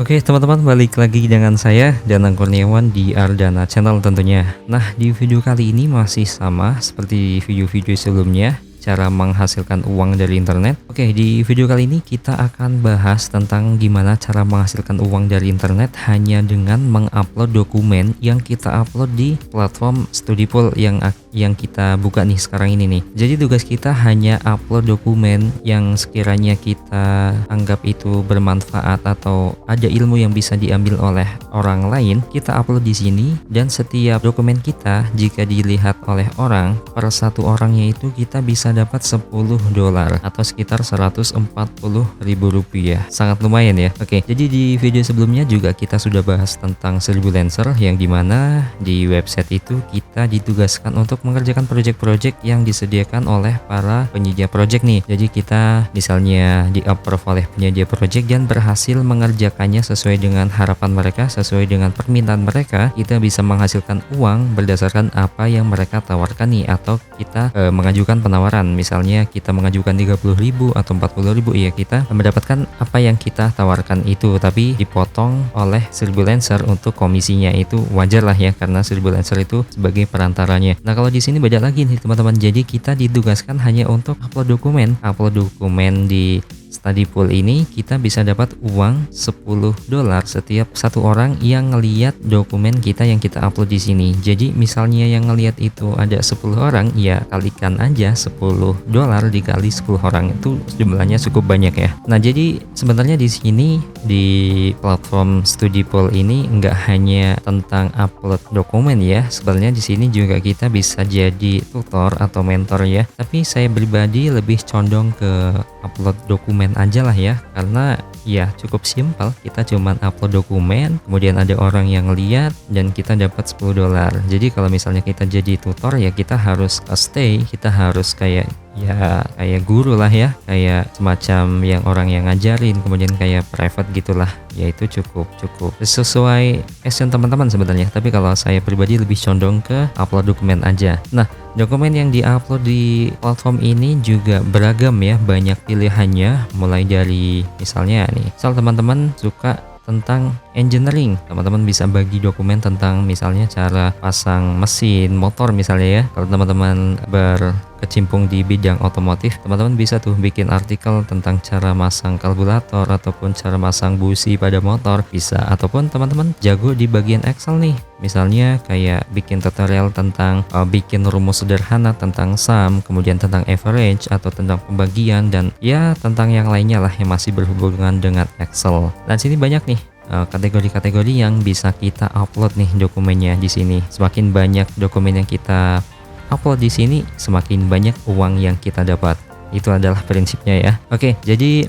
Oke teman-teman, balik lagi dengan saya Danang Kurniawan di Ardana Channel tentunya. Nah, di video kali ini masih sama seperti video-video sebelumnya, cara menghasilkan uang dari internet. Oke, di video kali ini kita akan bahas tentang gimana cara menghasilkan uang dari internet hanya dengan mengupload dokumen yang kita upload di platform Studypool yang kita buka nih sekarang ini nih. Jadi tugas kita hanya upload dokumen yang sekiranya kita anggap itu bermanfaat atau ada ilmu yang bisa diambil oleh orang lain, kita upload di sini, dan setiap dokumen kita jika dilihat oleh orang, per satu orangnya itu kita bisa dapat $10 atau sekitar Rp140.000. Sangat lumayan ya. Oke, jadi di video sebelumnya juga kita sudah bahas tentang Freelancer, yang dimana di website itu kita ditugaskan untuk mengerjakan project-project yang disediakan oleh para penyedia project nih. Jadi kita misalnya di-approve oleh penyedia project dan berhasil mengerjakannya sesuai dengan harapan mereka, sesuai dengan permintaan mereka, kita bisa menghasilkan uang berdasarkan apa yang mereka tawarkan nih, atau kita mengajukan penawaran. Misalnya kita mengajukan 30.000 atau 40.000, ya kita mendapatkan apa yang kita tawarkan itu, tapi dipotong oleh Freelancer untuk komisinya. Itu wajar lah ya, karena Freelancer itu sebagai perantaranya. Nah, kalau di sini beda lagi nih teman-teman. Jadi kita ditugaskan hanya untuk upload dokumen di Studypool ini. Kita bisa dapat uang $10 setiap satu orang yang ngeliat dokumen kita yang kita upload di sini. Jadi misalnya yang ngeliat itu ada 10 orang, ya kalikan aja $10 dikali 10 orang, itu jumlahnya cukup banyak ya. Nah, jadi sebenarnya di sini di platform Studypool ini nggak hanya tentang upload dokumen ya. Sebenarnya di sini juga kita bisa jadi tutor atau mentor ya. Tapi saya pribadi lebih condong ke upload dokumen aja lah ya, karena ya cukup simpel. Kita cuman upload dokumen, kemudian ada orang yang lihat, dan kita dapat $10. Jadi kalau misalnya kita jadi tutor, ya kita harus stay, kita harus kayak guru lah ya, kayak semacam yang orang yang ngajarin, kemudian kayak private gitulah. Ya itu cukup sesuai passion teman-teman sebenarnya. Tapi kalau saya pribadi lebih condong ke upload dokumen aja. Nah, dokumen yang diupload di platform ini juga beragam ya, banyak pilihannya. Mulai dari misalnya nih, misal teman-teman suka tentang engineering, teman-teman bisa bagi dokumen tentang misalnya cara pasang mesin motor misalnya ya. Kalau teman-teman berkecimpung di bidang otomotif, teman-teman bisa tuh bikin artikel tentang cara masang karburator ataupun cara masang busi pada motor bisa. Ataupun teman-teman jago di bagian Excel nih, misalnya kayak bikin tutorial tentang bikin rumus sederhana tentang sum, kemudian tentang average atau tentang pembagian, dan ya tentang yang lainnya lah yang masih berhubungan dengan Excel. Dan sini banyak nih kategori-kategori yang bisa kita upload nih dokumennya di sini. Semakin banyak dokumen yang kita upload di sini, semakin banyak uang yang kita dapat. Itu adalah prinsipnya ya. Oke, jadi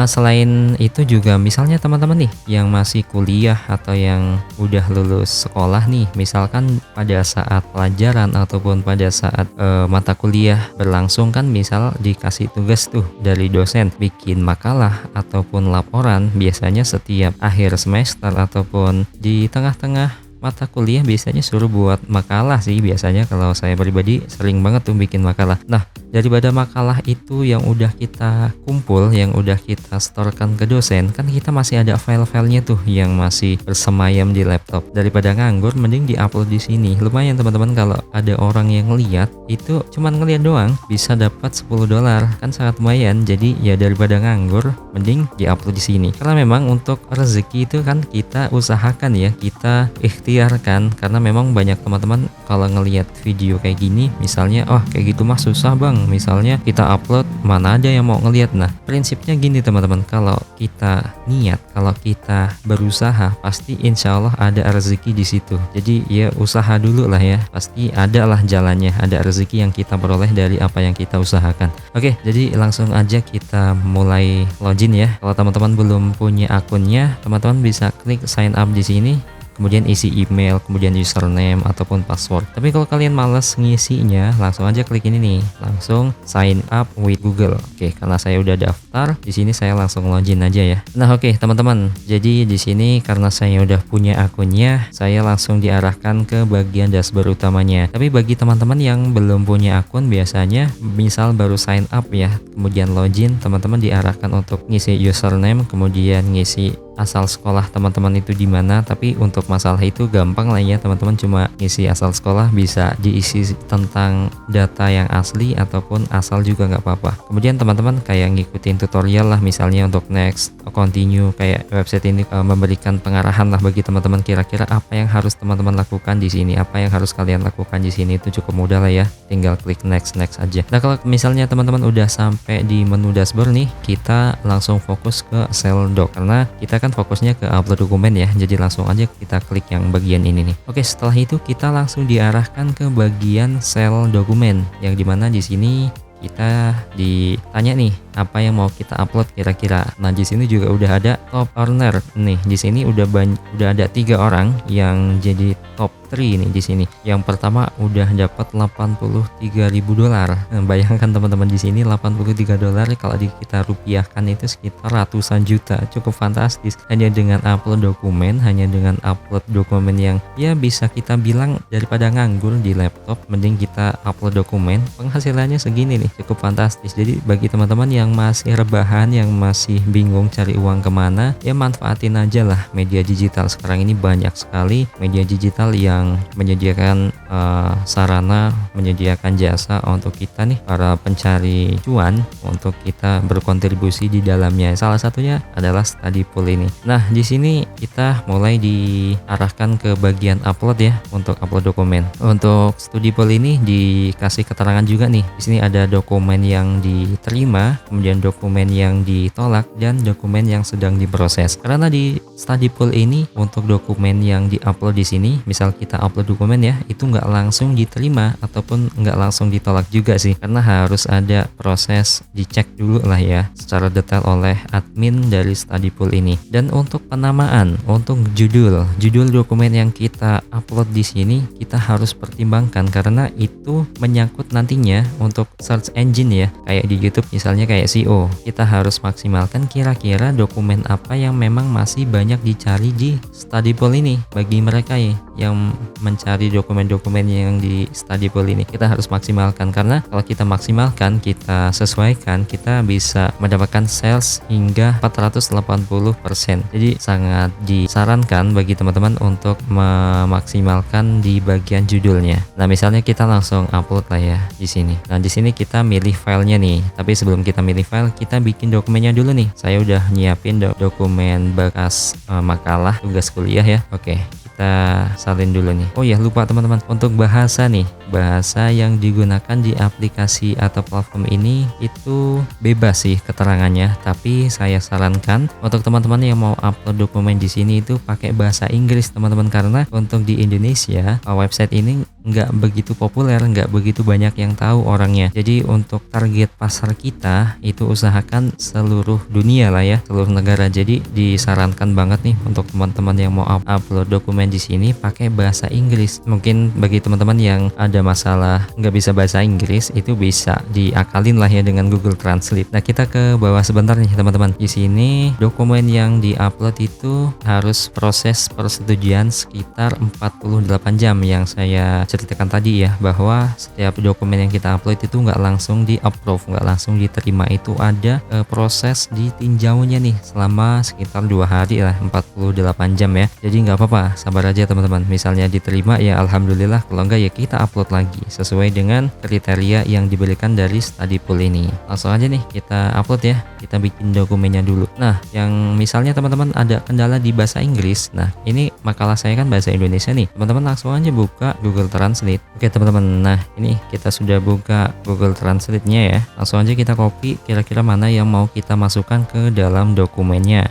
selain itu juga misalnya teman-teman nih yang masih kuliah atau yang udah lulus sekolah nih, misalkan pada saat pelajaran ataupun pada saat mata kuliah berlangsung kan, misal dikasih tugas tuh dari dosen bikin makalah ataupun laporan. Biasanya setiap akhir semester ataupun di tengah-tengah mata kuliah biasanya suruh buat makalah sih. Biasanya kalau saya pribadi sering banget tuh bikin makalah. Nah, daripada makalah itu yang udah kita kumpul, yang udah kita storekan ke dosen, kan kita masih ada file-filenya tuh yang masih bersemayam di laptop. Daripada nganggur, mending diupload di sini. Lumayan teman-teman, kalau ada orang yang ngeliat, itu cuman ngeliat doang bisa dapat $10, kan sangat lumayan. Jadi ya daripada nganggur, mending diupload di sini. Karena memang untuk rezeki itu kan kita usahakan ya, kita ikhtiarkan. Karena memang banyak teman-teman kalau ngelihat video kayak gini, misalnya kayak gitu mah susah bang, misalnya kita upload mana ada yang mau ngelihat. Nah, prinsipnya gini teman-teman, kalau kita niat, kalau kita berusaha, pasti insya Allah ada rezeki di situ. Jadi ya usaha dulu lah ya, pasti ada lah jalannya, ada rezeki yang kita peroleh dari apa yang kita usahakan. Oke, jadi langsung aja kita mulai login ya. Kalau teman-teman belum punya akunnya, teman-teman bisa klik sign up di sini, kemudian isi email, kemudian username ataupun password. Tapi kalau kalian males ngisinya, langsung aja klik ini nih, langsung sign up with Google. Oke, karena saya udah daftar, di sini saya langsung login aja ya. Nah, oke teman-teman, jadi di sini karena saya udah punya akunnya, saya langsung diarahkan ke bagian dashboard utamanya. Tapi bagi teman-teman yang belum punya akun, biasanya misal baru sign up ya, kemudian login, teman-teman diarahkan untuk ngisi username, kemudian ngisi asal sekolah teman-teman itu di mana, tapi untuk masalah itu gampang lah ya teman-teman, cuma isi asal sekolah, bisa diisi tentang data yang asli ataupun asal juga nggak apa-apa. Kemudian teman-teman kayak ngikutin tutorial lah, misalnya untuk next, continue, kayak website ini memberikan pengarahan lah bagi teman-teman kira-kira apa yang harus teman-teman lakukan di sini, apa yang harus kalian lakukan di sini. Itu cukup mudah lah ya, tinggal klik next aja. Nah kalau misalnya teman-teman udah sampai di menu dashboard nih, kita langsung fokus ke sel doc, karena kita kan fokusnya ke upload dokumen ya, jadi langsung aja kita klik yang bagian ini nih. Oke, setelah itu kita langsung diarahkan ke bagian sel dokumen, yang dimana di sini kita ditanya nih apa yang mau kita upload kira-kira. Nah di sini juga udah ada top earner nih, di sini udah ada 3 orang yang jadi top 3 nih di sini. Yang pertama udah dapat $83.000. Nah, bayangkan teman-teman, di sini $83 kalau kita rupiahkan itu sekitar ratusan juta. Cukup fantastis. Hanya dengan upload dokumen, yang ya bisa kita bilang daripada nganggur di laptop, mending kita upload dokumen. Penghasilannya segini nih, cukup fantastis. Jadi bagi teman-teman yang masih rebahan, yang masih bingung cari uang kemana, ya manfaatin aja lah media digital. Sekarang ini banyak sekali media digital yang menyediakan sarana, menyediakan jasa untuk kita nih para pencari cuan, untuk kita berkontribusi di dalamnya. Salah satunya adalah Studypool ini. Nah di sini kita mulai diarahkan ke bagian upload ya, untuk upload dokumen. Untuk Studypool ini dikasih keterangan juga nih. Di sini ada dokumen yang diterima, kemudian dokumen yang ditolak, dan dokumen yang sedang diproses. Karena di Studypool ini untuk dokumen yang diupload di sini, misal kita upload dokumen ya, itu nggak langsung diterima ataupun nggak langsung ditolak juga sih, karena harus ada proses dicek dulu lah ya secara detail oleh admin dari Studypool ini. Dan untuk penamaan, untuk judul dokumen yang kita upload di sini kita harus pertimbangkan, karena itu menyangkut nantinya untuk search engine ya, kayak di YouTube misalnya kayak SEO. Kita harus maksimalkan kira-kira dokumen apa yang memang masih banyak dicari di Studypool ini. Bagi mereka ya yang mencari dokumen-dokumen yang di Studypool ini, kita harus maksimalkan, karena kalau kita maksimalkan, kita sesuaikan, kita bisa mendapatkan sales hingga 480%. Jadi sangat disarankan bagi teman-teman untuk memaksimalkan di bagian judulnya. Nah misalnya kita langsung upload lah ya di sini. Nah di sini kita milih filenya nih, tapi sebelum kita milih file, kita bikin dokumennya dulu nih. Saya udah nyiapin dokumen bekas makalah tugas kuliah ya. Oke, kita salin dulu nih. Oh ya lupa teman-teman, untuk bahasa nih, bahasa yang digunakan di aplikasi atau platform ini itu bebas sih keterangannya, tapi saya sarankan untuk teman-teman yang mau upload dokumen di sini itu pakai bahasa Inggris teman-teman, karena untuk di Indonesia website ini nggak begitu populer, nggak begitu banyak yang tahu orangnya. Jadi untuk target pasar kita itu usahakan seluruh dunia lah ya, seluruh negara. Jadi disarankan banget nih untuk teman-teman yang mau upload dokumen di sini pakai bahasa Inggris. Mungkin bagi teman-teman yang ada masalah nggak bisa bahasa Inggris, itu bisa diakalin lah ya dengan Google Translate. Nah kita ke bawah sebentar nih teman-teman. Di sini dokumen yang diupload itu harus proses persetujuan sekitar 48 jam yang saya ceritakan tadi ya, bahwa setiap dokumen yang kita upload itu nggak langsung di approve, nggak langsung diterima, itu ada proses ditinjaunya nih selama sekitar 2 hari lah, 48 jam ya. Jadi nggak apa-apa, sabar aja teman-teman. Misalnya diterima ya alhamdulillah, kalau enggak ya kita upload lagi sesuai dengan kriteria yang diberikan dari Studypool ini. Langsung aja nih kita upload ya, kita bikin dokumennya dulu. Nah yang misalnya teman-teman ada kendala di bahasa Inggris, nah ini makalah saya kan bahasa Indonesia nih, teman-teman langsung aja buka Google Translate. Oke teman-teman, nah ini kita sudah buka Google Translate-nya ya. Langsung aja kita copy kira-kira mana yang mau kita masukkan ke dalam dokumennya.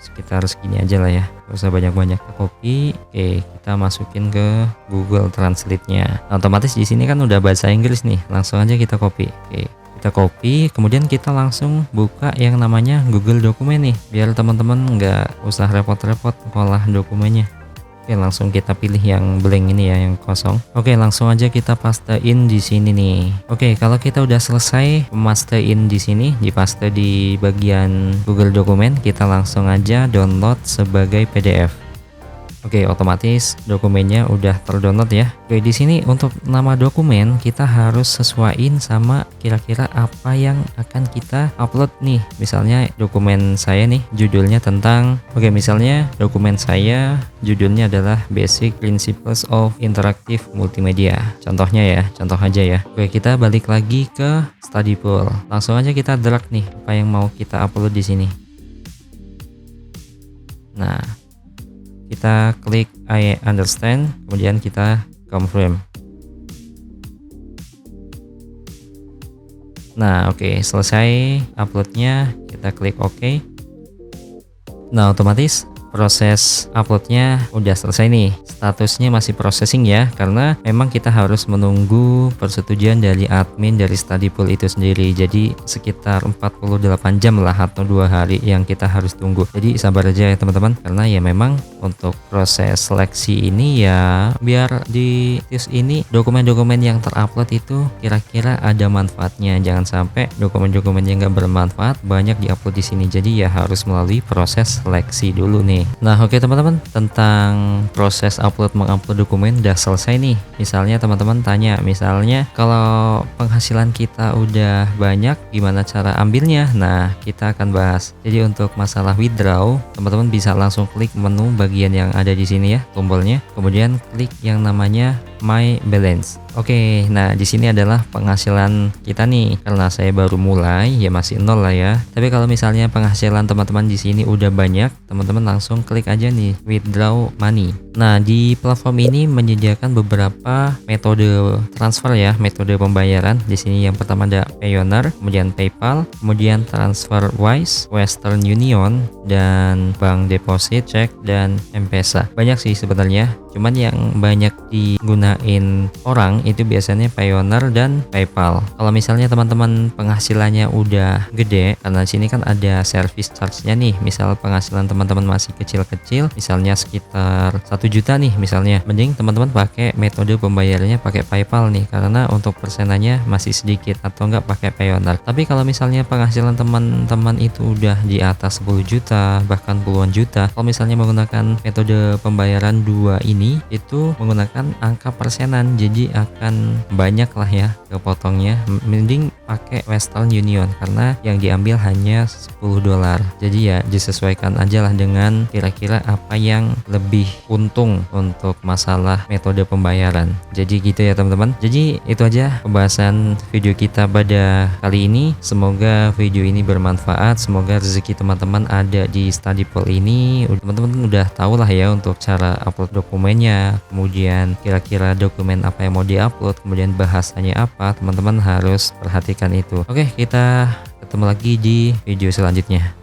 Sekitar segini aja lah ya, gak usah banyak-banyak. Kita copy, oke kita masukin ke Google Translate-nya. Nah, otomatis di sini kan udah bahasa Inggris nih, langsung aja kita copy. Oke kita copy, kemudian kita langsung buka yang namanya Google Dokumen nih, biar teman-teman nggak usah repot-repot ngolah dokumennya. Oke langsung kita pilih yang blank ini ya, yang kosong. Oke langsung aja kita pastein di sini nih. Oke kalau kita udah selesai pastein di sini, dipaste di bagian Google Dokumen, kita langsung aja download sebagai PDF. Oke, otomatis dokumennya udah terdownload ya. Oke, di sini untuk nama dokumen kita harus sesuaiin sama kira-kira apa yang akan kita upload nih. Misalnya dokumen saya nih judulnya tentang, oke, misalnya dokumen saya judulnya adalah Basic Principles of Interactive Multimedia. Contohnya ya, contoh aja ya. Oke, kita balik lagi ke study pool. Langsung aja kita drag nih apa yang mau kita upload di sini. Nah, kita klik I understand, kemudian kita confirm. Nah, oke, selesai uploadnya, kita klik OK. Nah, otomatis proses uploadnya udah selesai nih. Statusnya masih processing ya, karena memang kita harus menunggu persetujuan dari admin dari study pool itu sendiri. Jadi sekitar 48 jam lah atau 2 hari yang kita harus tunggu. Jadi sabar aja ya teman-teman, karena ya memang untuk proses seleksi ini ya biar di TIS ini dokumen-dokumen yang terupload itu kira-kira ada manfaatnya. Jangan sampai dokumen-dokumen yang nggak bermanfaat banyak diupload di sini. Jadi ya harus melalui proses seleksi dulu nih. Nah, oke teman-teman, tentang proses mengupload dokumen udah selesai nih. Misalnya teman-teman tanya, misalnya kalau penghasilan kita udah banyak gimana cara ambilnya? Nah, kita akan bahas. Jadi untuk masalah withdraw, teman-teman bisa langsung klik menu bagian yang ada di sini ya, tombolnya. Kemudian klik yang namanya My Balance. Oke, nah di sini adalah penghasilan kita nih. Karena saya baru mulai, ya masih nol lah ya. Tapi kalau misalnya penghasilan teman-teman di sini udah banyak, teman-teman langsung klik aja nih withdraw money. Nah, di platform ini menyediakan beberapa metode transfer ya, metode pembayaran. Di sini yang pertama ada Payoneer, kemudian PayPal, kemudian TransferWise, Western Union, dan bank deposit, cek, dan M-Pesa. Banyak sih sebenarnya. Cuman yang banyak digunain orang itu biasanya Payoneer dan PayPal. Kalau misalnya teman-teman penghasilannya udah gede, karena sini kan ada service charge-nya nih. Misal penghasilan teman-teman masih kecil-kecil, misalnya sekitar 1 juta nih misalnya, mending teman-teman pakai metode pembayarannya pakai PayPal nih, karena untuk persenannya masih sedikit, atau enggak pakai Payoneer. Tapi kalau misalnya penghasilan teman-teman itu udah di atas 10 juta, bahkan puluhan juta, kalau misalnya menggunakan metode pembayaran dua ini itu menggunakan angka persenan, jadi akan banyak lah ya kepotongnya. Mending pakai Western Union karena yang diambil hanya $10. Jadi ya disesuaikan aja lah dengan kira-kira apa yang lebih untung untuk masalah metode pembayaran. Jadi gitu ya teman-teman. Jadi itu aja pembahasan video kita pada kali ini. Semoga video ini bermanfaat, semoga rezeki teman-teman ada di study pool ini. Teman-teman udah tahu lah ya untuk cara upload dokumennya, kemudian kira-kira dokumen apa yang mau diupload, kemudian bahasanya apa. Teman-teman harus perhatikan itu. Oke, kita ketemu lagi di video selanjutnya.